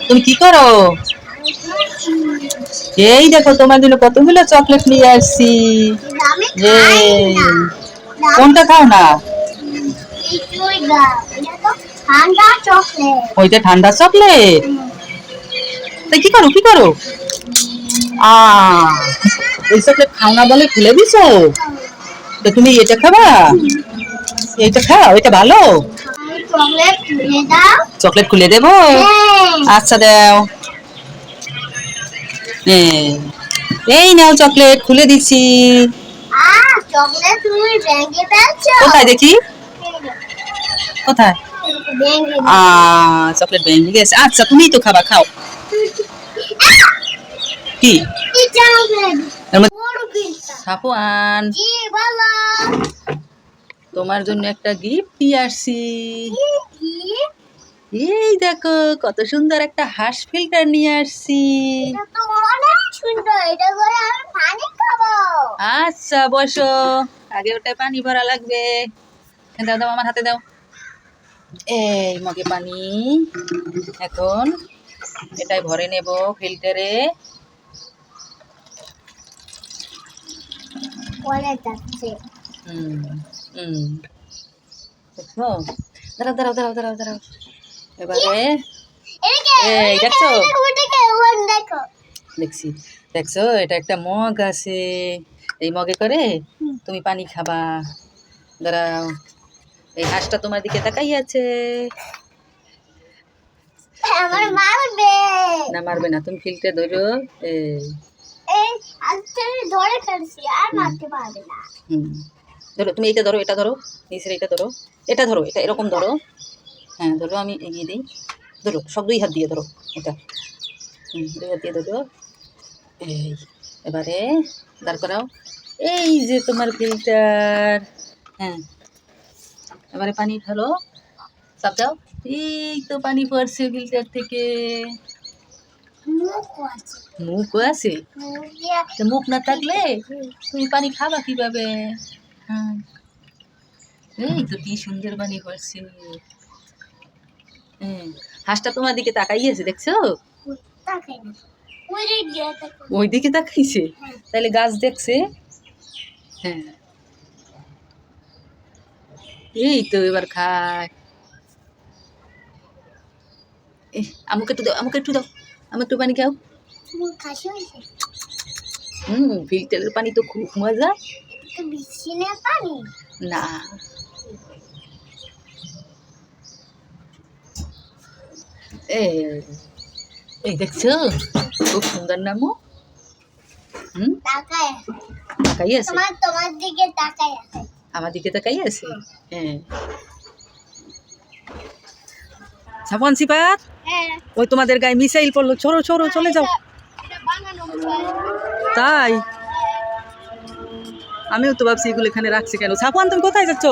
তুমি কি করো? এই দেখো তোমার জন্য কতগুলো চকলেট নিয়ে আসছি। কোনটা খাও না? ওইটা ঠান্ডা চকলেট। তাই কি করো কি করো? আ এই চকলেট খাও না বলে খুলে দিছো? তো তুমি এটা খাবা? এটা খাও, এটা ভালো। চকলেট খুলে দেবো? আচ্ছা দাও। এই নাও চকলেট খুলে দিচ্ছি। কোথায় দেখি? কোথায়? চকলেট ভেঙে গেছে। আচ্ছা তুমিই তো খাবা, খাও। কি? সাফওয়ান, তোমার জন্য একটা গিফট নিয়ে আসছি। এই দেখো কত সুন্দর একটা হাঁস ফিল্টার নিয়ে আসছি। আচ্ছা বসো, আগে ওটায় পানি ভরা লাগবে। দাও দাও, আমার হাতে দাও। এই মগে পানি, এখন এটাই ভরে নেব ফিল্টারে। দেখছো? দাঁড়াও দাঁড়াও দাঁড়াও দাঁড়াও দাঁড়াও। এবারে এই দেখছো? দেখছি, দেখছো এটা একটা মগ আছে। এই মগে করে তুমি পানি খাবা। দাঁড়াও, এই হাঁসটা তোমার দিকে তাকাই আছে। না মারবে না, তুমি ফিল্টার ধরো। ধরো তুমি এটা ধরো, এটা ধরো, নিচের এটা ধরো, এটা ধরো, এটা এরকম ধরো। হ্যাঁ ধরো, আমি এগিয়ে দিই। ধরো সব দুই হাত দিয়ে ধরো এটা। দুই হাত দিয়ে ধরো। এই এবারে দাঁড় করাও। এই যে তোমার ফিল্টার। হ্যাঁ এবারে পানি ঢালো, চাপ দাও। এই তো পানি পড়ছে ফিল্টার থেকে। মুখও আছে? মুখ না থাকলে তুমি পানি খাবা কিভাবে? এই তো কি সুন্দর পানি পড়ছে। হাঁসটা তোমার দিকে তাকাইয়েছে, দেখছো? ওই দিকে তাকাইছে, তাহলে গাছ দেখছে। হ্যাঁ এই তো এবার খায়। আমাকে একটু দাও, আমাকে একটু দাও, আমি একটু পানি খাও। ফিল্টারের পানি তো খুব মজা। না এই দেখছো খুব সুন্দর নামও। তাকাই আছে, আমার দিকে তাকাই আছে। হ্যাঁ সাফওয়ান, সিফাত, ওই তোমাদের গায়ে মিসাইল পড়লো, ছোড়ো ছোড়ো, চলে যাও। তাই আমিও তো ভাবছি এগুলো এখানে রাখছি কেন। সাফওয়ান তুমি কোথায় যাচ্ছ?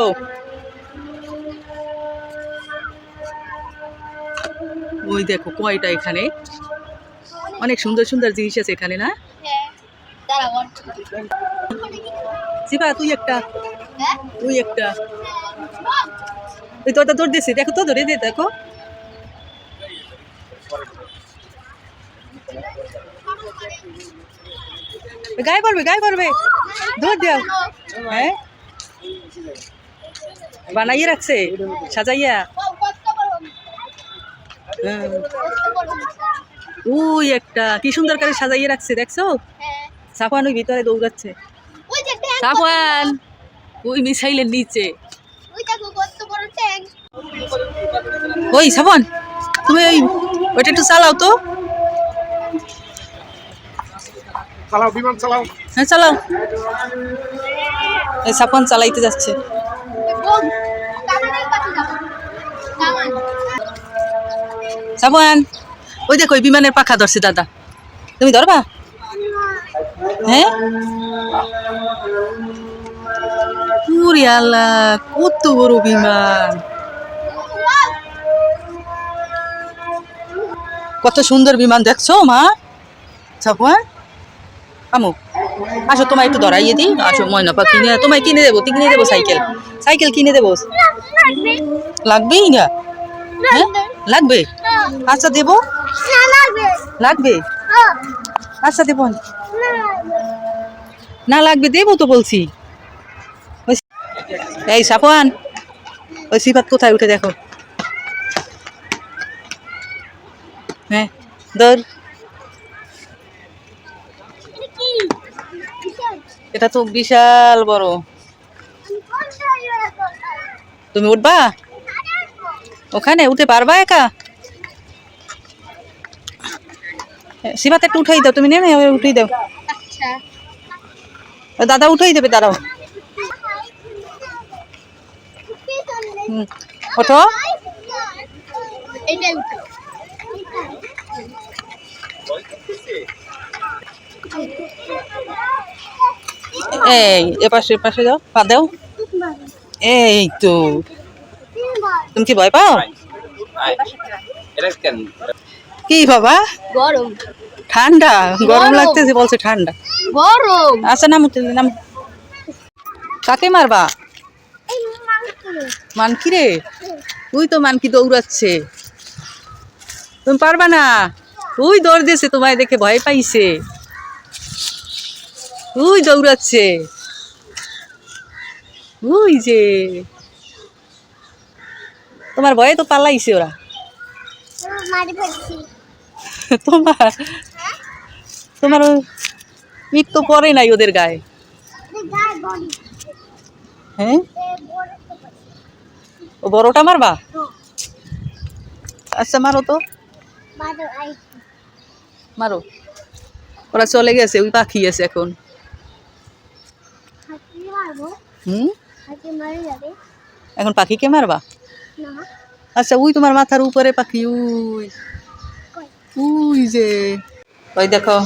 ওই দেখো কয়টা এখানে, অনেক সুন্দর সুন্দর জিনিস আছে এখানে না? সিফা তুই একটা, তুই একটা, ওই তোরটা ধর দিয়েছি, দেখো তো ধরে দে, দেখো। গায়ে পড়বে, গায়ে পড়বে, ধর দাও। হ্যাঁ বানাইয়ে রাখছে সাজাইয়া। ওই একটা কি সুন্দর করে সাজাইয়ে রাখছে, দেখছো? সাফওয়ান ওই ভিতরে দৌড়াচ্ছে। সাফওয়ান ওই মিসাইলের নিচে। ওই সাফওয়ান তুমি ওইটা একটু চালাও তো। চালাও বিমান চালাও। হ্যাঁ চালাও। এই সাফওয়ান চালাইতে যাচ্ছে। সাফওয়ান ওই দেখো বিমানের পাখা ধরছে দাদা, তুমি ধরবা? হ্যাঁ পুরি আল্লাহ কত বড় বিমান, কত সুন্দর বিমান দেখছো মা? সাফওয়ান আমু আসো, তোমায় একটু ধরাইয়ে দিই, আসো। ময়না পাখি নিয়ে তোমায় কিনে দেবো, কিনে দেবো সাইকেল, সাইকেল কিনে দেবো। লাগবেই না? হ্যাঁ লাগবে, আচ্ছা দেবো। লাগবে? আচ্ছা দেবো না, লাগবে দেবো তো বলছি। এই সাফওয়ান, ওই সিফাত কোথায় উঠে দেখো। হ্যাঁ ধর, এটা তো বিশাল বড়। তুমি উঠবা ওখানে? উঠে পারবা একা? সিফাত একটু উঠাই দাও, তুমি নেমে উঠেই দাও। দাদা উঠেই দেবে, দাঁড়াও। ওঠো। এই এপাশে এপাশে যাও, পা দাও। এই তো। তুমি কি ভয় পাও? কি বাবা? গরম। ঠান্ডা? গরম লাগতেছে বলছে ঠান্ডা। গরম। আচ্ছা নাম নাম। কাকে মারবা? মানকি রে? তুই তো মানকি দৌড়াচ্ছে, তুমি পারবা না। তুই দৌড় দিয়েছে, তোমায় দেখে ভয় পাইছে, তুই দৌড়াচ্ছে। ওই যে তোমার ভয়ে তো পালাইছে ওরা। তোমার তোমার পিঠ তো পরে নাই ওদের গায়ে। হ্যাঁ, ও বড়টা মারবা? আচ্ছা মারো তো, মারো। ওরা চলে গেছে, ওই পাখি আছে এখন। হুম, এখন পাখিকে মারবা? আচ্ছা ওই তোমার মাথার উপরে পাখি, উই উই যে। ওই দেখো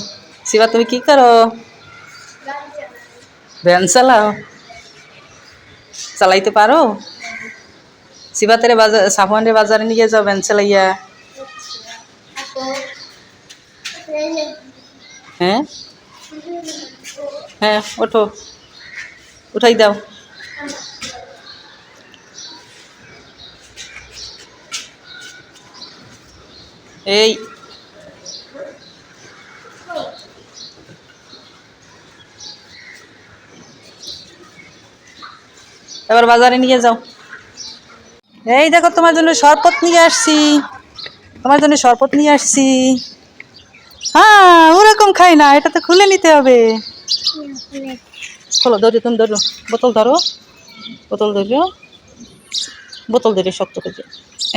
শিবা, তুমি কি করো? ভ্যান চালাও? চালাইতে পারো? শিবাতের বাজার, সাফওয়ানের বাজারে নিয়ে যাও ভ্যান চালাইয়া। হ্যাঁ হ্যাঁ, ওঠো, উঠাই দাও। এই এবার বাজারে নিয়ে যাও। এই দেখো তোমার জন্য শরবত নিয়ে আসছি, তোমার জন্য শরবত নিয়ে আসছি। হ্যাঁ ওরকম খাই না, এটা তো খুলে নিতে হবে। খোলো, ধরো, তুমি ধরো, বোতল ধরো, বোতল ধরো, বোতল ধরে শক্ত করে।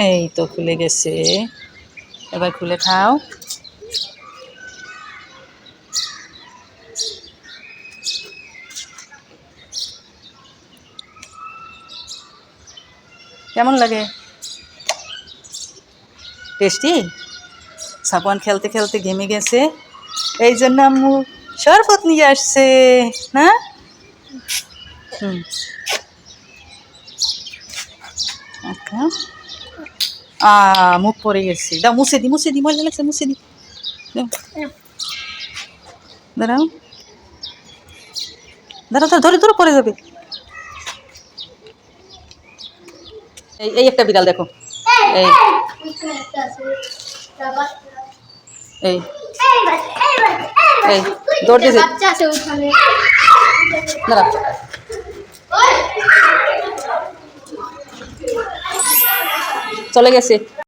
এই তো খুলে গেছে, এবার খুলে খাও। কেমন লাগে? টেস্টি? সাফওয়ান খেলতে খেলতে ঘেমে গেছে, এই জন্য আম্মু শরবত নিয়ে আসছে না। হুম, মুখ পড়ে গেছে, দাও মুছে দি, মুছে দি, মজা লাগছে, মুছে দি। দাঁড়াও দাঁড়াও, ধরে ধরে পড়ে যাবে। এই এই একটা বিড়াল দেখো, এই এই এই দৌড় দিয়েছে, দাঁড়া, চলে গেছে।